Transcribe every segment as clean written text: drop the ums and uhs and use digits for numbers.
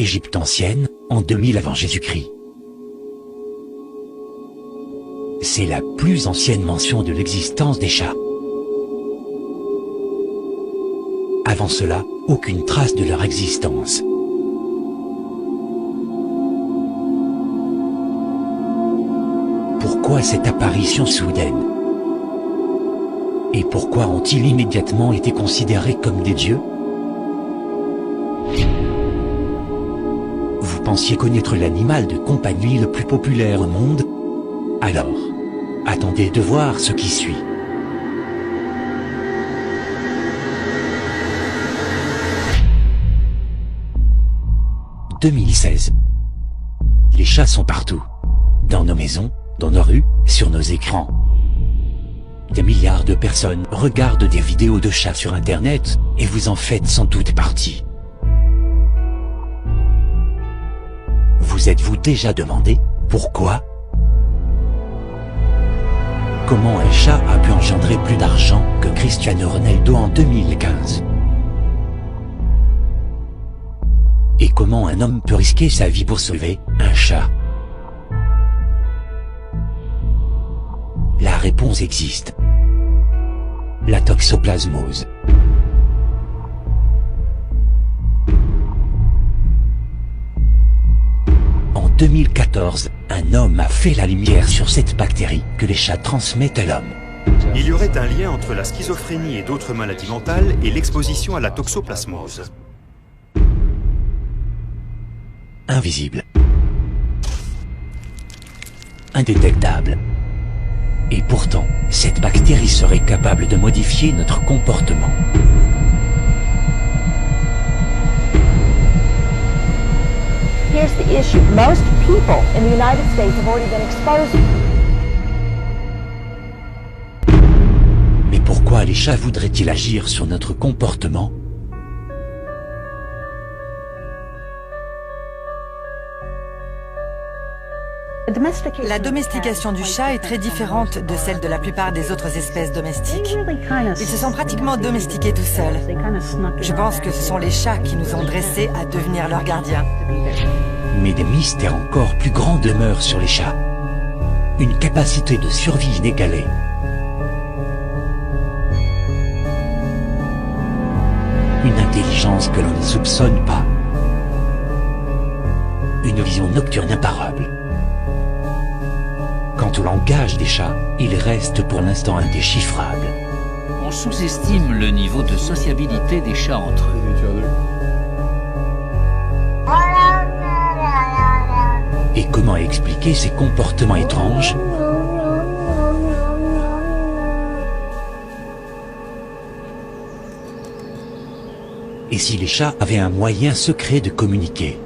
Égypte ancienne, en 2000 avant Jésus-Christ. C'est la plus ancienne mention de l'existence des chats. Avant cela, aucune trace de leur existence. Pourquoi cette apparition soudaine? Et pourquoi ont-ils immédiatement été considérés comme des dieux? Vous pensiez connaître l'animal de compagnie le plus populaire au monde? Alors, attendez de voir ce qui suit. « 2016. Les chats sont partout. Dans nos maisons, dans nos rues, sur nos écrans. Des milliards de personnes regardent des vidéos de chats sur Internet, et vous en faites sans doute partie. Vous êtes-vous déjà demandé pourquoi? Comment un chat a pu engendrer plus d'argent que Cristiano Ronaldo en 2015? Et comment un homme peut risquer sa vie pour sauver un chat? La réponse existe. La toxoplasmose. En 2014, un homme a fait la lumière sur cette bactérie que les chats transmettent à l'homme. Il y aurait un lien entre la schizophrénie et d'autres maladies mentales et l'exposition à la toxoplasmose. Invisible. Indétectable. Et pourtant, cette bactérie serait capable de modifier notre comportement. Here's the issue. Most people in the United States have already been exposed. Mais pourquoi les chats voudraient-ils agir sur notre comportement? La domestication du chat est très différente de celle de la plupart des autres espèces domestiques. Ils se sont pratiquement domestiqués tout seuls. Je pense que ce sont les chats qui nous ont dressés à devenir leurs gardiens. Mais des mystères encore plus grands demeurent sur les chats. Une capacité de survie inégalée. Une intelligence que l'on ne soupçonne pas. Une vision nocturne imparable. Quant au langage des chats, il reste pour l'instant indéchiffrable. On sous-estime le niveau de sociabilité des chats entre eux. Et comment expliquer ces comportements étranges? Et si les chats avaient un moyen secret de communiquer?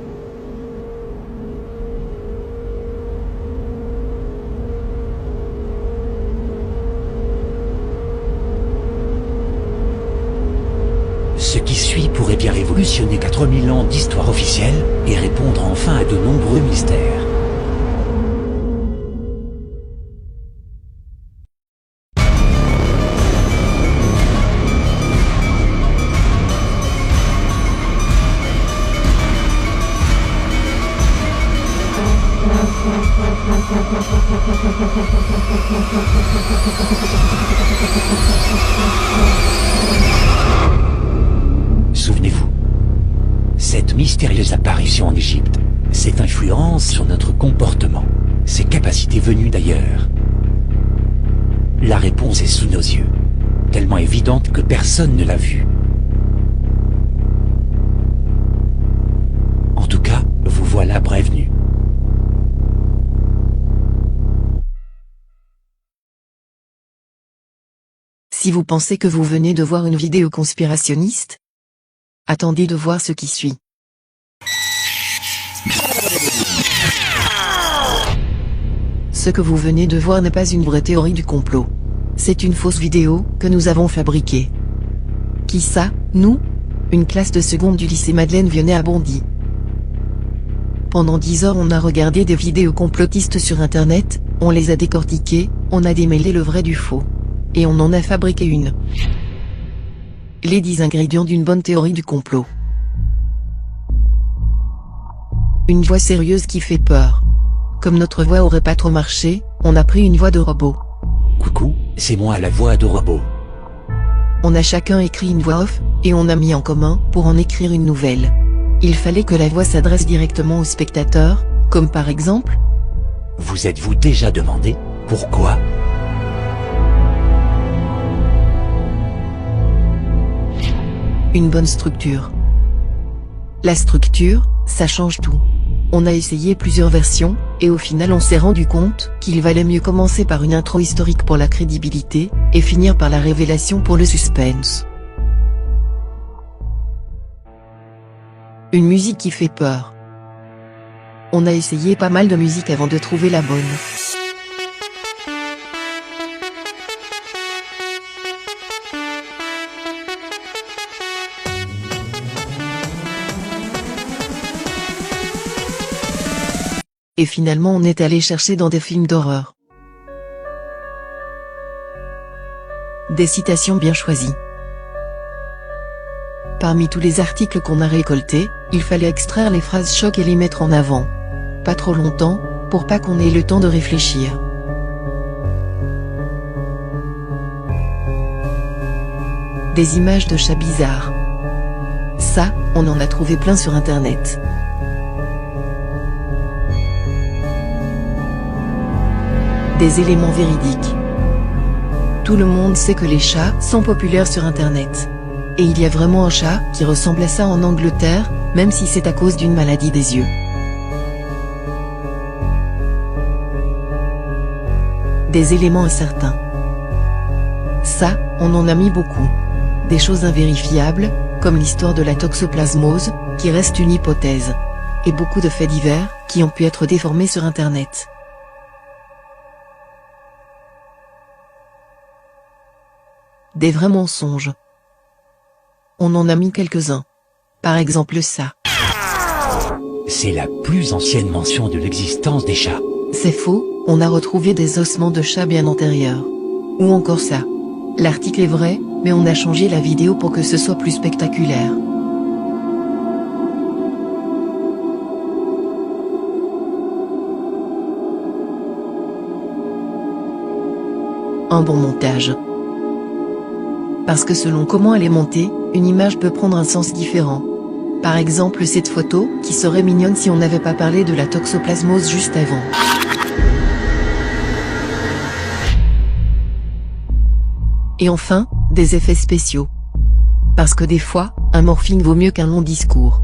Ce qui suit pourrait bien révolutionner 4000 ans d'histoire officielle et répondre enfin à de nombreux mystères. Souvenez-vous, cette mystérieuse apparition en Égypte, cette influence sur notre comportement, ces capacités venues d'ailleurs. La réponse est sous nos yeux, tellement évidente que personne ne l'a vue. En tout cas, vous voilà prévenus. Si vous pensez que vous venez de voir une vidéo conspirationniste, attendez de voir ce qui suit. Ce que vous venez de voir n'est pas une vraie théorie du complot. C'est une fausse vidéo que nous avons fabriquée. Qui ça? Nous? Une classe de seconde du lycée Madeleine Vionnet à Bondy. Pendant 10 heures on a regardé des vidéos complotistes sur internet, on les a décortiquées, on a démêlé le vrai du faux. Et on en a fabriqué une. Les 10 ingrédients d'une bonne théorie du complot. Une voix sérieuse qui fait peur. Comme notre voix aurait pas trop marché, on a pris une voix de robot. Coucou, c'est moi la voix de robot. On a chacun écrit une voix off, et on a mis en commun pour en écrire une nouvelle. Il fallait que la voix s'adresse directement au spectateur, comme par exemple... Vous êtes-vous déjà demandé pourquoi? Une bonne structure. La structure, ça change tout. On a essayé plusieurs versions, et au final on s'est rendu compte qu'il valait mieux commencer par une intro historique pour la crédibilité, et finir par la révélation pour le suspense. Une musique qui fait peur. On a essayé pas mal de musique avant de trouver la bonne. Et finalement on est allé chercher dans des films d'horreur. Des citations bien choisies. Parmi tous les articles qu'on a récoltés, il fallait extraire les phrases choc et les mettre en avant. Pas trop longtemps, pour pas qu'on ait le temps de réfléchir. Des images de chats bizarres. Ça, on en a trouvé plein sur internet. Des éléments véridiques. Tout le monde sait que les chats sont populaires sur internet. Et il y a vraiment un chat qui ressemble à ça en Angleterre, même si c'est à cause d'une maladie des yeux. Des éléments incertains. Ça, on en a mis beaucoup. Des choses invérifiables, comme l'histoire de la toxoplasmose, qui reste une hypothèse. Et beaucoup de faits divers, qui ont pu être déformés sur internet. Des vrais mensonges. On en a mis quelques-uns. Par exemple ça. C'est la plus ancienne mention de l'existence des chats. C'est faux, on a retrouvé des ossements de chats bien antérieurs. Ou encore ça. L'article est vrai, mais on a changé la vidéo pour que ce soit plus spectaculaire. Un bon montage. Parce que selon comment elle est montée, une image peut prendre un sens différent. Par exemple cette photo, qui serait mignonne si on n'avait pas parlé de la toxoplasmose juste avant. Et enfin, des effets spéciaux. Parce que des fois, un morphing vaut mieux qu'un long discours.